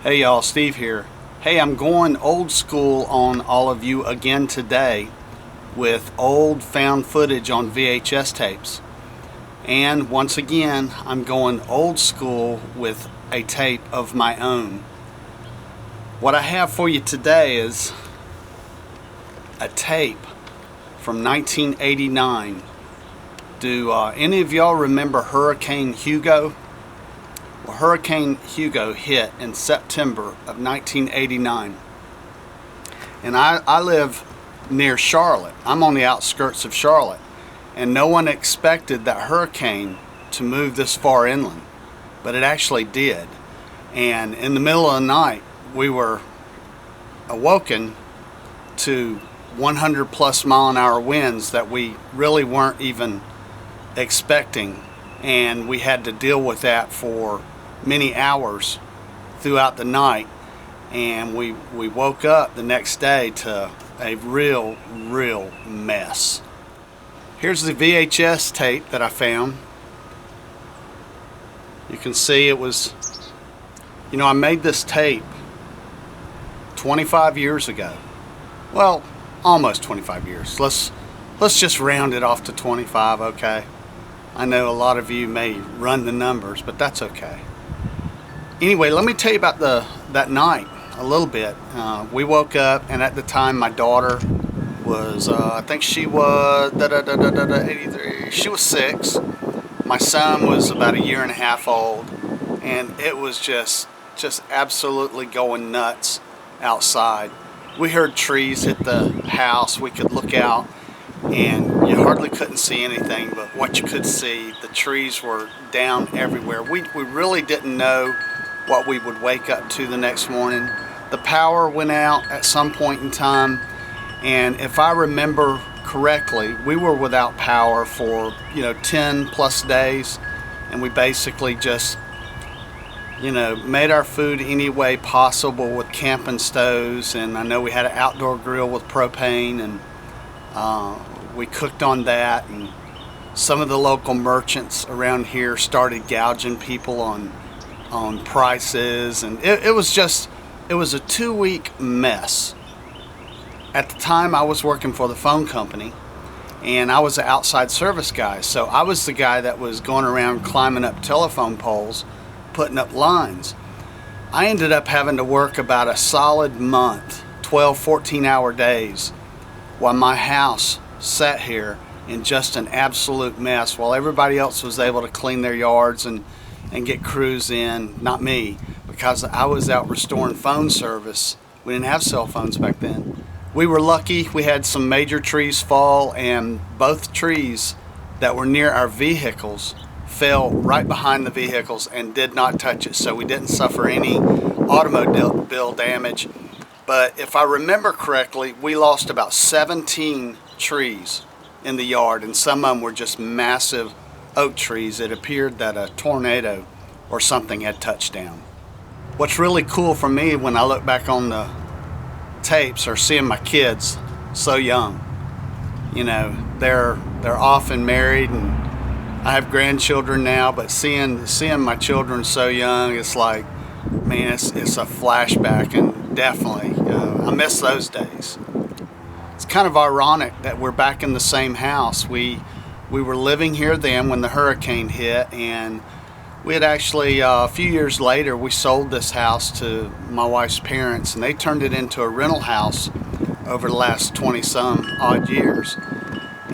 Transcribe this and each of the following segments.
Hey y'all, Steve here. Hey, I'm going old school on all of you again today with old found footage on VHS tapes. And once again, I'm going old school with a tape of my own. What I have for you today is a tape from 1989. Do any of y'all remember Hurricane Hugo? Well, Hurricane Hugo hit in September of 1989. And I live near Charlotte. I'm on the outskirts of Charlotte. And no one expected that hurricane to move this far inland. But it actually did. And in the middle of the night, we were awoken to 100 plus mile an hour winds that we really weren't even expecting. And we had to deal with that for many hours throughout the night, and we woke up the next day to a real mess. Here's the VHS tape that I found. You can see it was, I made this tape 25 years ago. Well, almost 25 years. Let's just round it off to 25, okay? I know a lot of you may run the numbers, but that's okay. Anyway, let me tell you about that night a little bit. We woke up, and at the time my daughter was, I think she was 83. She was 6. My son was about a year and a half old, and it was just absolutely going nuts outside. We heard trees hit the house. We could look out, and you hardly couldn't see anything, but what you could see, the trees were down everywhere. We really didn't know what we would wake up to the next morning. The power went out at some point in time, and if I remember correctly, we were without power for 10 plus days, and we basically just made our food any way possible with camping stoves. And I know we had an outdoor grill with propane, and we cooked on that. And some of the local merchants around here started gouging people on prices, and it was a 2-week mess. At the time, I was working for the phone company, and I was an outside service guy, so I was the guy that was going around climbing up telephone poles, putting up lines. I ended up having to work about a solid month, 14-hour days, while my house sat here in just an absolute mess, while everybody else was able to clean their yards and get crews in. Not me, because I was out restoring phone service. We didn't have cell phones back then. We were lucky. We had some major trees fall, and both trees that were near our vehicles fell right behind the vehicles and did not touch it, so we didn't suffer any automobile damage. But if I remember correctly, we lost about 17 trees in the yard, and some of them were just massive oak trees. It appeared that a tornado or something had touched down. What's really cool for me when I look back on the tapes are seeing my kids so young. They're often married, and I have grandchildren now, but seeing my children so young, it's like, man, it's a flashback, and definitely I miss those days. It's kind of ironic that we're back in the same house. We were living here then when the hurricane hit, and we had actually, a few years later, we sold this house to my wife's parents, and they turned it into a rental house over the last 20-some odd years.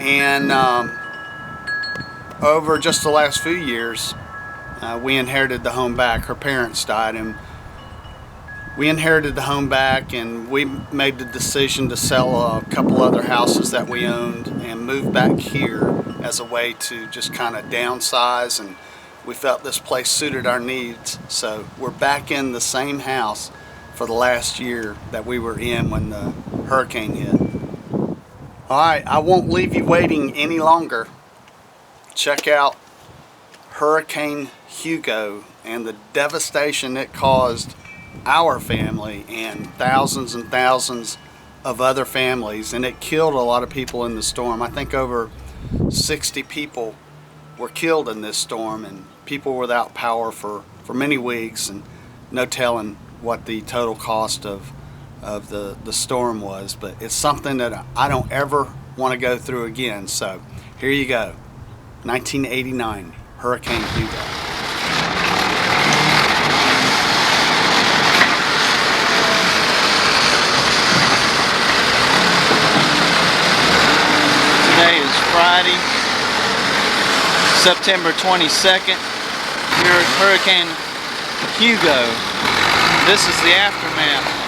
And over just the last few years, we inherited the home back. Her parents died, and we inherited the home back, and we made the decision to sell a couple other houses that we owned and move back here as a way to just kind of downsize, and we felt this place suited our needs. So we're back in the same house for the last year that we were in when the hurricane hit. All right, I won't leave you waiting any longer. Check out Hurricane Hugo and the devastation it caused our family and thousands of other families, and it killed a lot of people in the storm. I think over 60 people were killed in this storm, and people were without power for many weeks, and no telling what the total cost of the storm was, but it's something that I don't ever want to go through again. So here you go, 1989 Hurricane Hugo. Today is Friday, September 22nd. Here at Hurricane Hugo. This is the aftermath.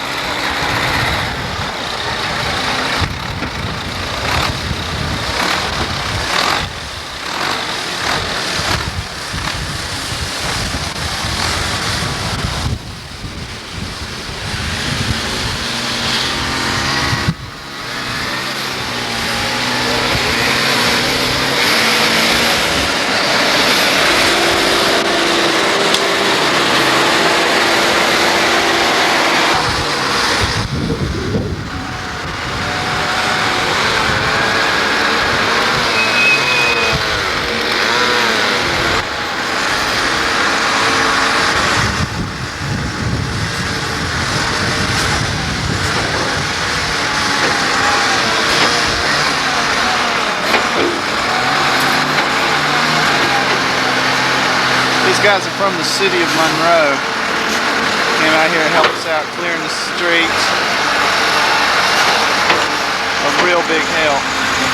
These guys are from the city of Monroe. Came out here to help us out clearing the streets of real big hail.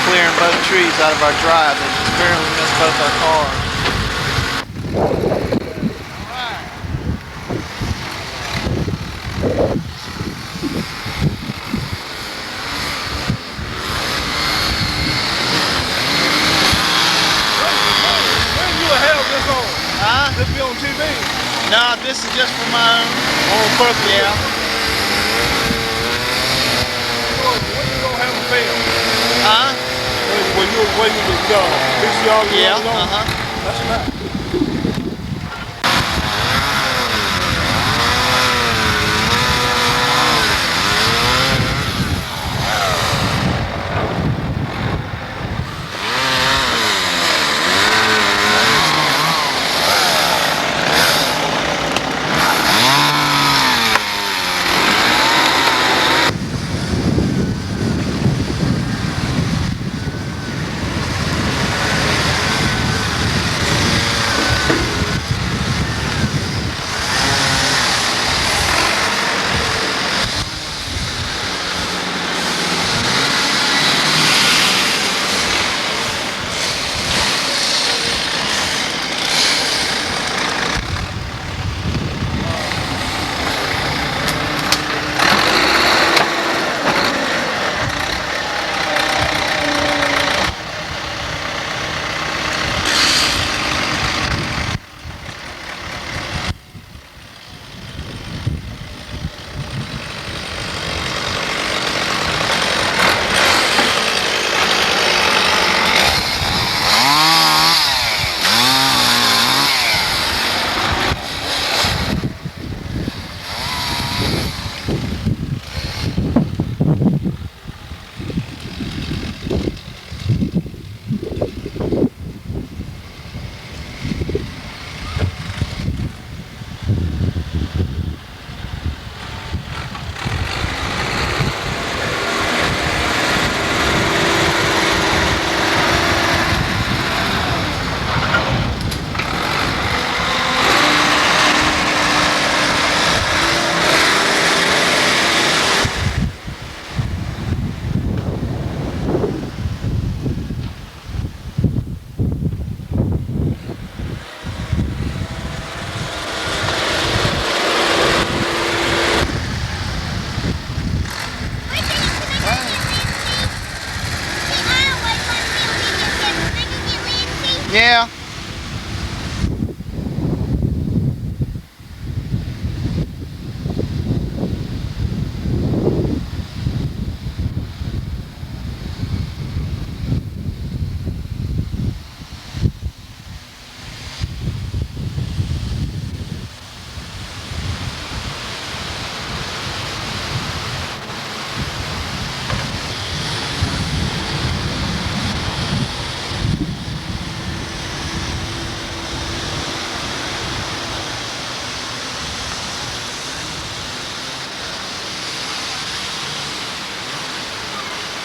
Clearing both trees out of our drive that apparently missed both our cars. Huh? This be on TV? No, this is just for my own purpose. Yeah. When you gonna have a film? Huh? When you go, VCR, you Yeah. know? Uh-huh. That's right.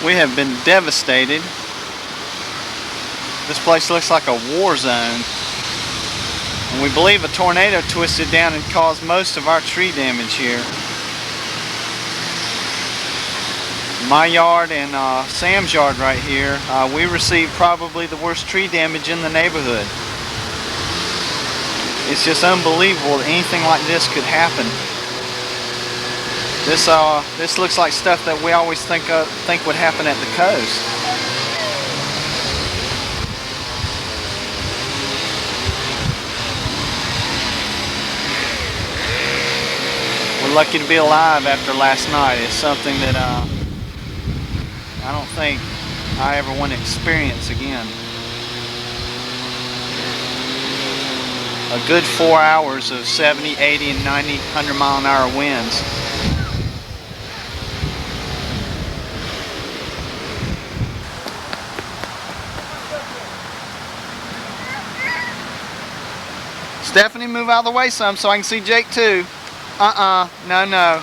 We have been devastated. This place looks like a war zone. And we believe a tornado twisted down and caused most of our tree damage here. My yard and Sam's yard right here, we received probably the worst tree damage in the neighborhood. It's just unbelievable that anything like this could happen. This looks like stuff that we always think would happen at the coast. We're lucky to be alive after last night. It's something that I don't think I ever want to experience again. A good 4 hours of 70, 80, and 90, 100 mile an hour winds. Stephanie, move out of the way some so I can see Jake too. No, no.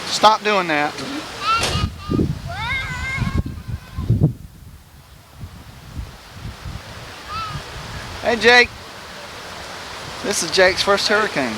Stop doing that. Hey Jake. This is Jake's first hurricane.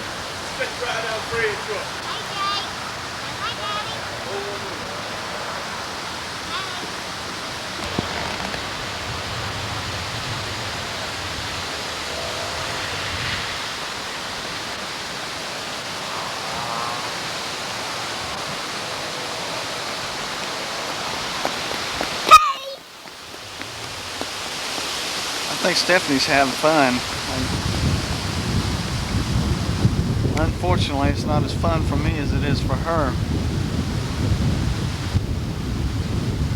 I think Stephanie's having fun. Unfortunately, it's not as fun for me as it is for her.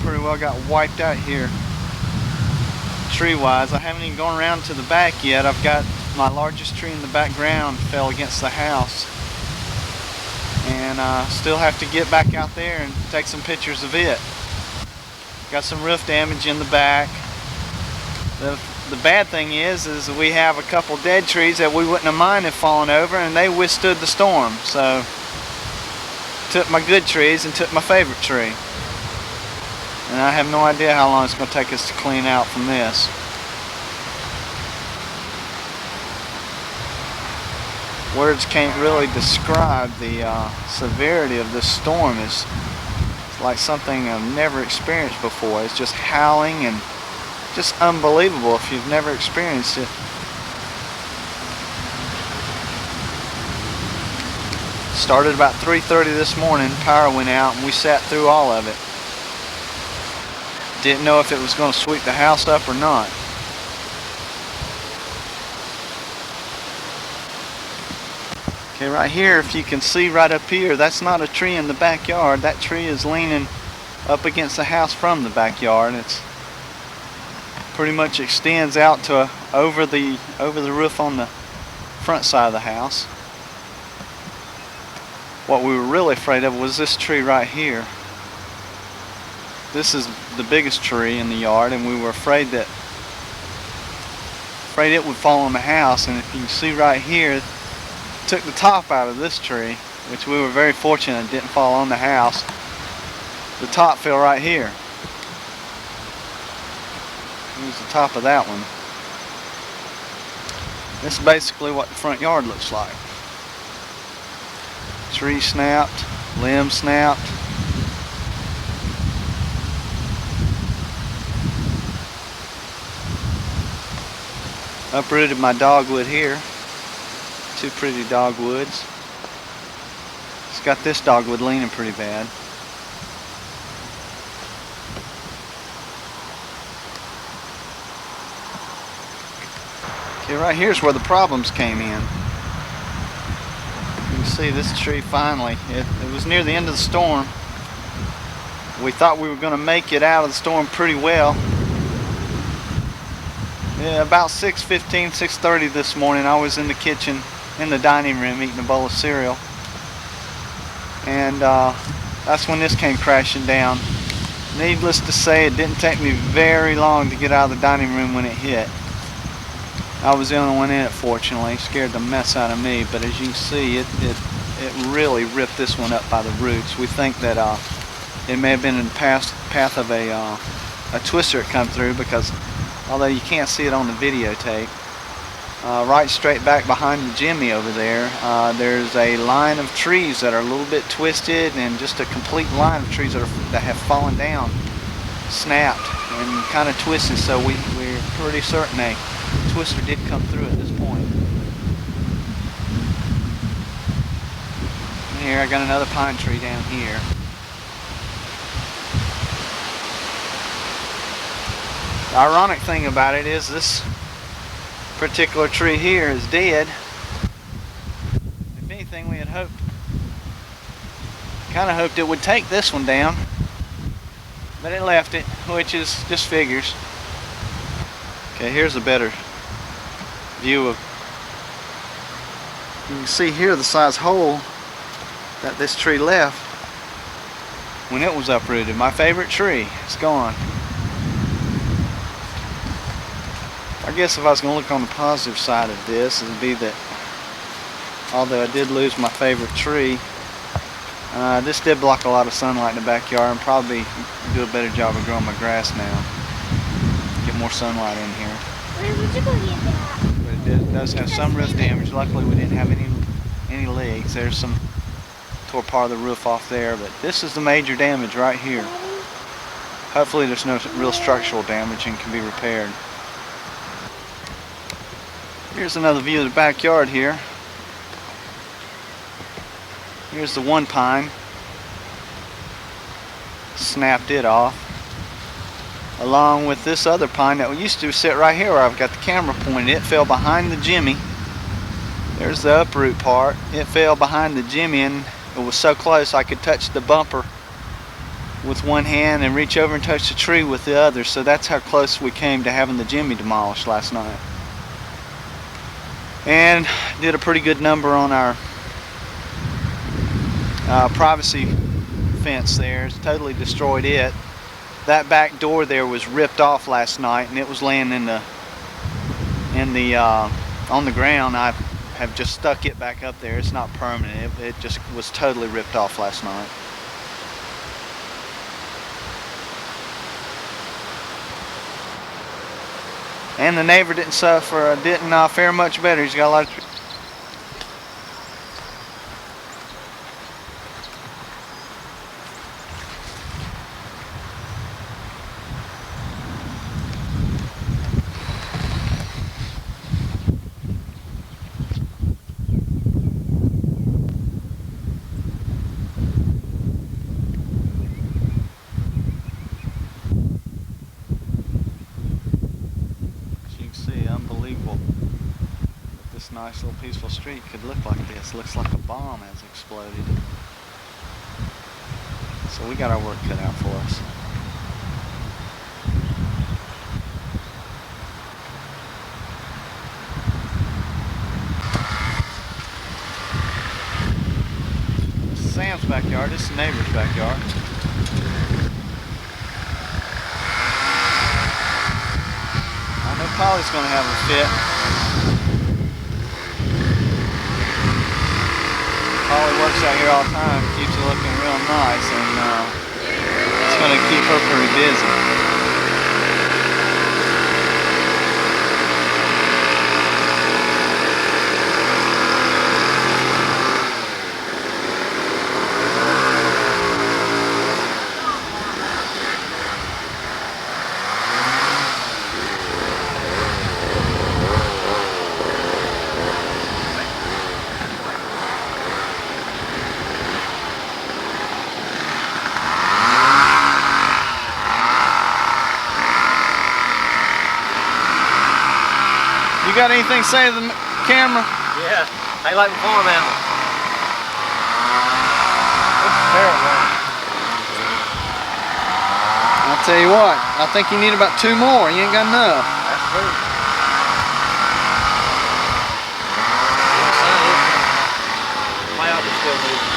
Pretty well got wiped out here, tree-wise. I haven't even gone around to the back yet. I've got my largest tree in the background fell against the house. And I still have to get back out there and take some pictures of it. Got some roof damage in the back. The bad thing is we have a couple dead trees that we wouldn't have minded if fallen over, and they withstood the storm. So took my good trees and took my favorite tree. And I have no idea how long it's going to take us to clean out from this. Words can't really describe the severity of this storm. It's like something I've never experienced before. It's just howling and just unbelievable if you've never experienced it. Started about 3:30 this morning, power went out and we sat through all of it. Didn't know if it was going to sweep the house up or not. Okay, right here, if you can see right up here, that's not a tree in the backyard. That tree is leaning up against the house from the backyard. It's pretty much extends out to over the roof on the front side of the house. What we were really afraid of was this tree right here. This is the biggest tree in the yard, and we were afraid it would fall on the house. And if you can see right here, it took the top out of this tree, which we were very fortunate it didn't fall on the house. The top fell right here. Here's the top of that one. This is basically what the front yard looks like. Tree snapped, limb snapped. Uprooted my dogwood here. Two pretty dogwoods. It's got this dogwood leaning pretty bad. Okay, right here's where the problems came in. You can see this tree finally, it was near the end of the storm. We thought we were going to make it out of the storm pretty well. Yeah, about 6:15, 6:30 this morning, I was in the kitchen, in the dining room, eating a bowl of cereal. And that's when this came crashing down. Needless to say, it didn't take me very long to get out of the dining room when it hit. I was the only one in it, fortunately. Scared the mess out of me, but as you can see, it really ripped this one up by the roots. We think that it may have been in the path of a twister that come through, because although you can't see it on the videotape, right straight back behind the Jimmy over there, there's a line of trees that are a little bit twisted, and just a complete line of trees that have fallen down, snapped, and kind of twisted. So we're pretty certain a twister did come through at this point. And here I got another pine tree down here. The ironic thing about it is this particular tree here is dead. If anything, we had kind of hoped it would take this one down, but it left it, which is just figures. Okay, here's a better view of, you can see here the size hole that this tree left when it was uprooted. My favorite tree, it's gone. I guess if I was going to look on the positive side of this, it would be that although I did lose my favorite tree, this did block a lot of sunlight in the backyard, and probably do a better job of growing my grass now. Get more sunlight in here. But it does have some roof damage. Luckily we didn't have any leaks. There's some, tore part of the roof off there, but this is the major damage right here. Hopefully there's no real structural damage and can be repaired. Here's another view of the backyard here. Here's the one pine. Snapped it off. Along with this other pine that used to sit right here where I've got the camera pointed. It fell behind the Jimmy. There's the uproot part. It fell behind the Jimmy, and it was so close I could touch the bumper with one hand and reach over and touch the tree with the other. So that's how close we came to having the Jimmy demolished last night. And did a pretty good number on our privacy fence there. It's totally destroyed it. That back door there was ripped off last night, and it was laying on the ground. I have just stuck it back up there. It's not permanent. It just was totally ripped off last night. And the neighbor didn't fare much better. He's got a lot of unbelievable that this nice little peaceful street could look like this. Looks like a bomb has exploded. So we got our work cut out for us. This is Sam's backyard. This is the neighbor's backyard. Polly's going to have a fit. Polly works out here all the time, keeps it looking real nice, and it's going to keep her pretty busy. You got anything to say to the camera? Yeah, I like farm animals. I'll tell you what, I think you need about 2 more. You ain't got enough. That's true. My office still needs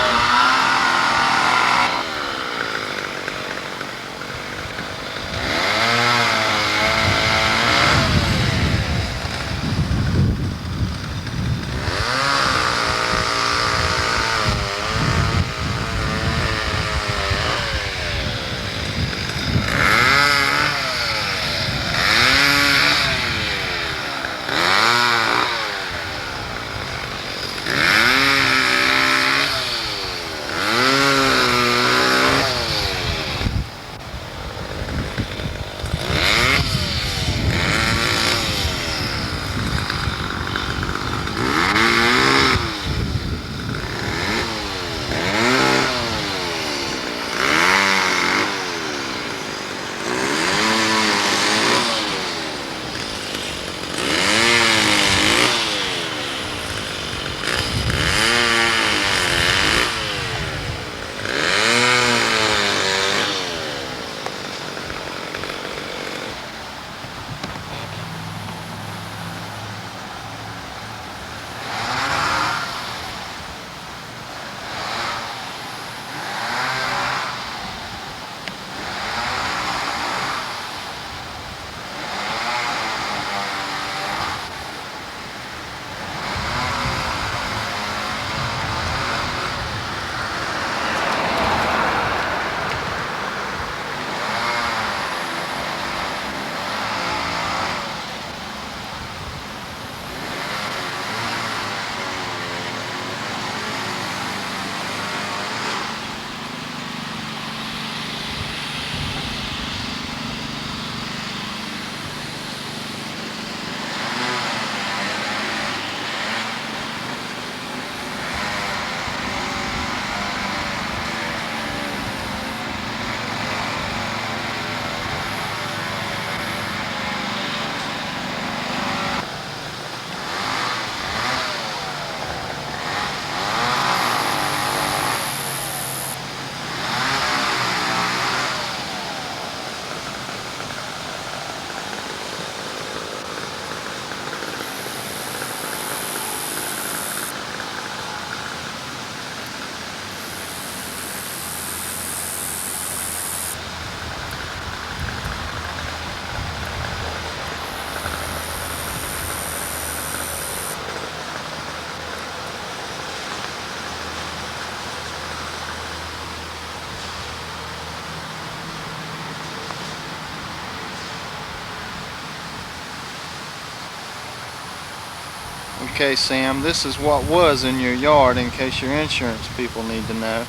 Okay, Sam, this is what was in your yard in case your insurance people need to know.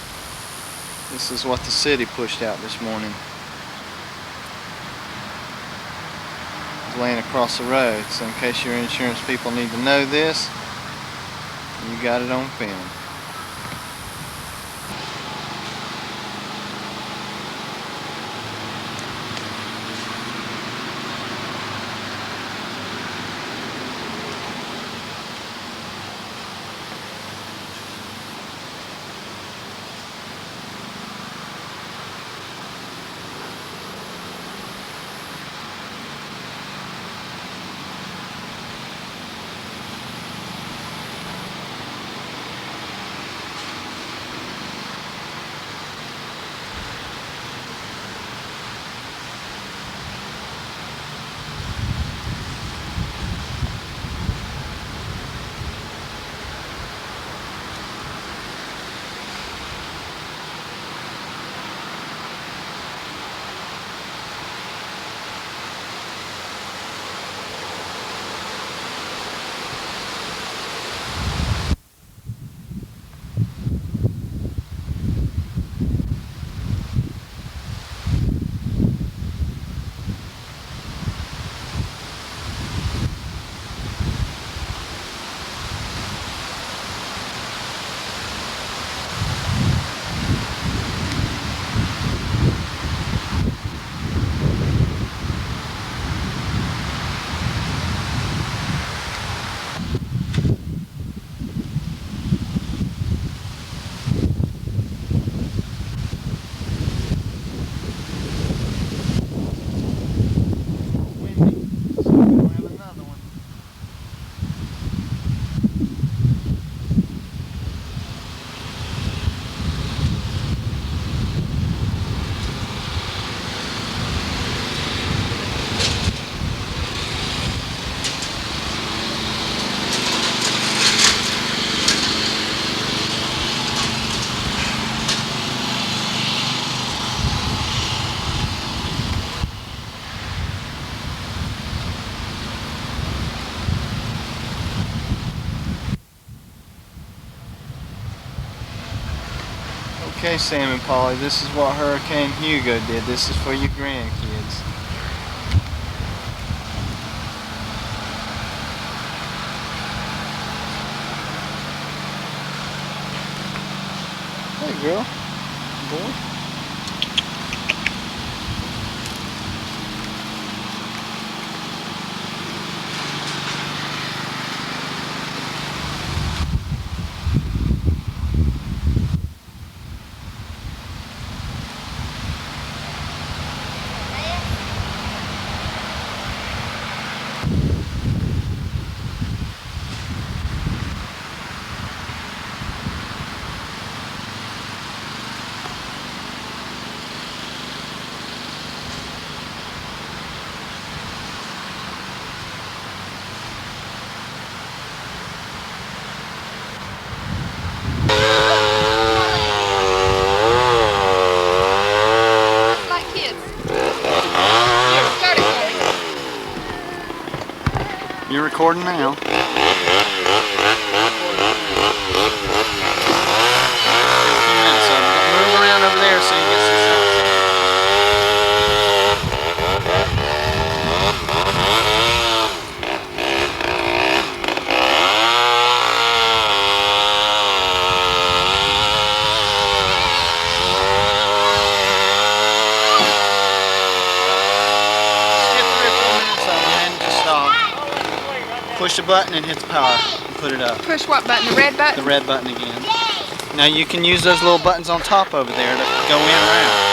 This is what the city pushed out this morning. It's laying across the road, so in case your insurance people need to know this, you got it on film. Okay, Sam and Polly, this is what Hurricane Hugo did. This is for your grandkids. Hey, girl. Boy. You're recording now. Move around over there so you get some shots. Push the button and hit the power and put it up. Push what button? The red button? The red button again. Now you can use those little buttons on top over there to go in and out.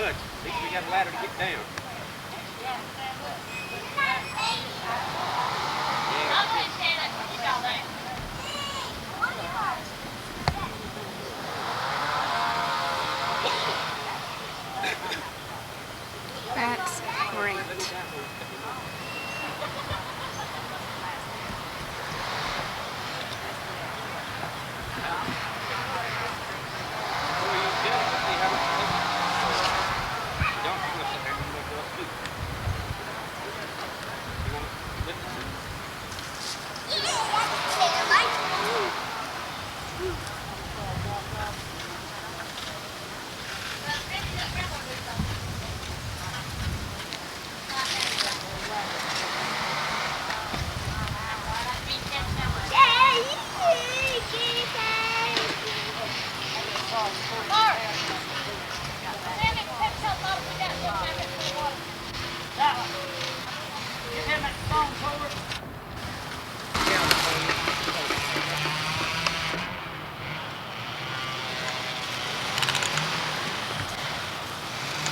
much. At least we got a ladder to get down. That's great.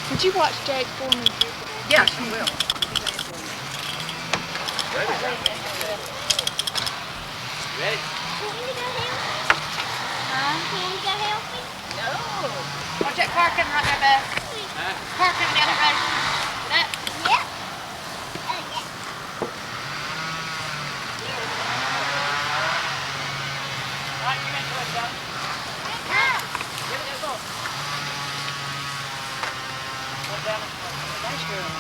Would you watch Jake for me? Yes, I will. Ready? Can we go help me? No. Watch that car coming right there, Beth. Car coming down the road. That. Yep. Oh, yeah. Right, you're into it, Doug. Give it a go. What down? Nice girl.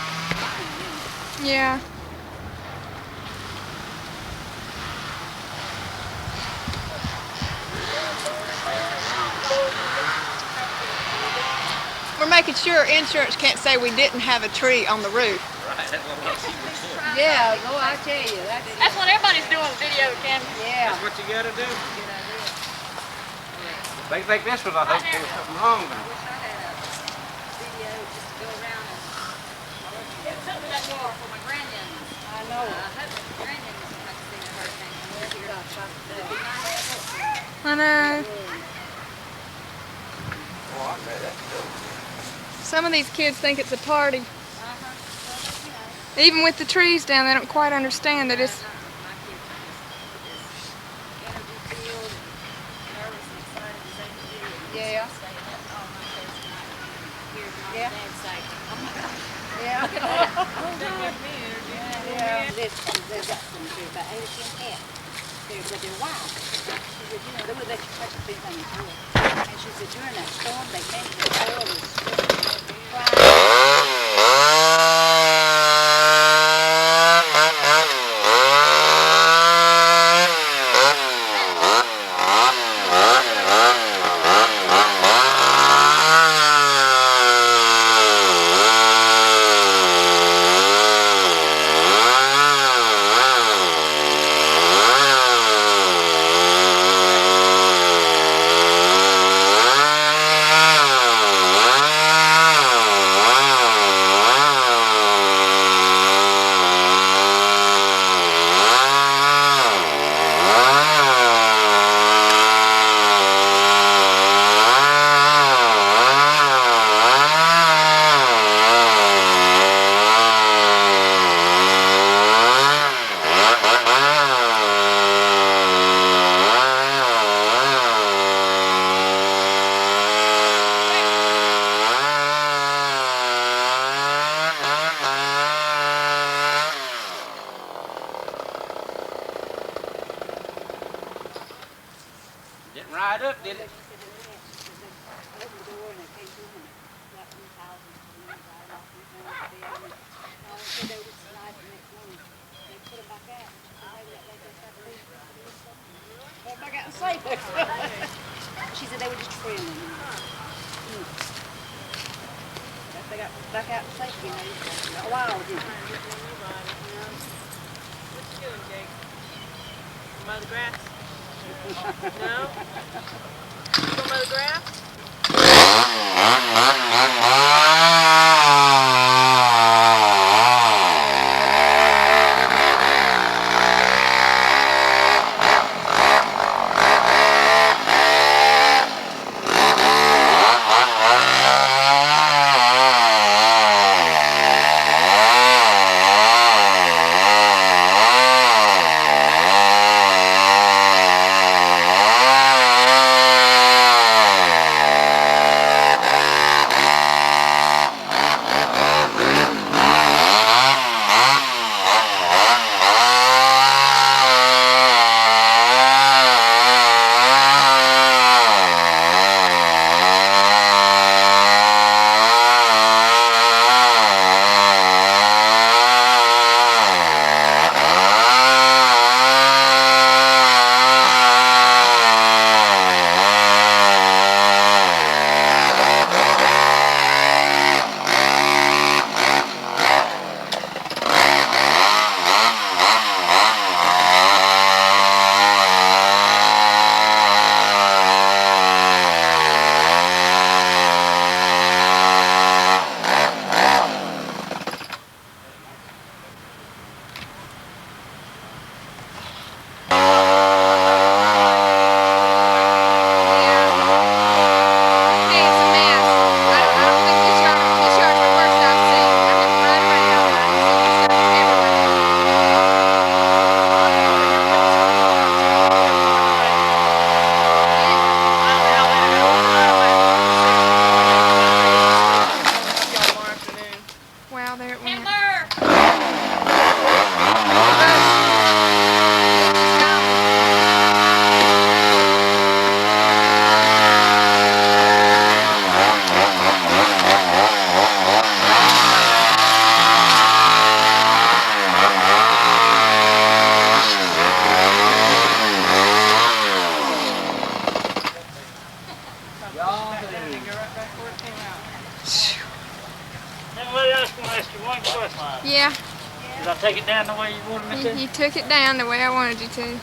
Yeah. We're making sure insurance can't say we didn't have a tree on the roof. Right, that's what she was doing. Yeah, go, I tell you. That's what everybody's doing with video cam. Yeah. That's what you gotta do. They think this was a hope there was something wrong with it. I know. I know. Some of these kids think it's a party. Even with the trees down, they don't quite understand that it's... Yeah. Yeah. Yeah. Yeah. They've got some here, about 8 or 10 cats. They're wild. She said, you know, they would let you touch a big thing in the And she said, during that storm, they made the oil was Didn't ride up, did it? Back out and safe. She said they were just trailing. They got back out safe again. A while, didn't they? What you doing, Jake? Mow the grass? No? You gonna mow the grass? just want to ask you one question. Yeah, Did I take it down the way you wanted me to? you took it down the way I wanted you to.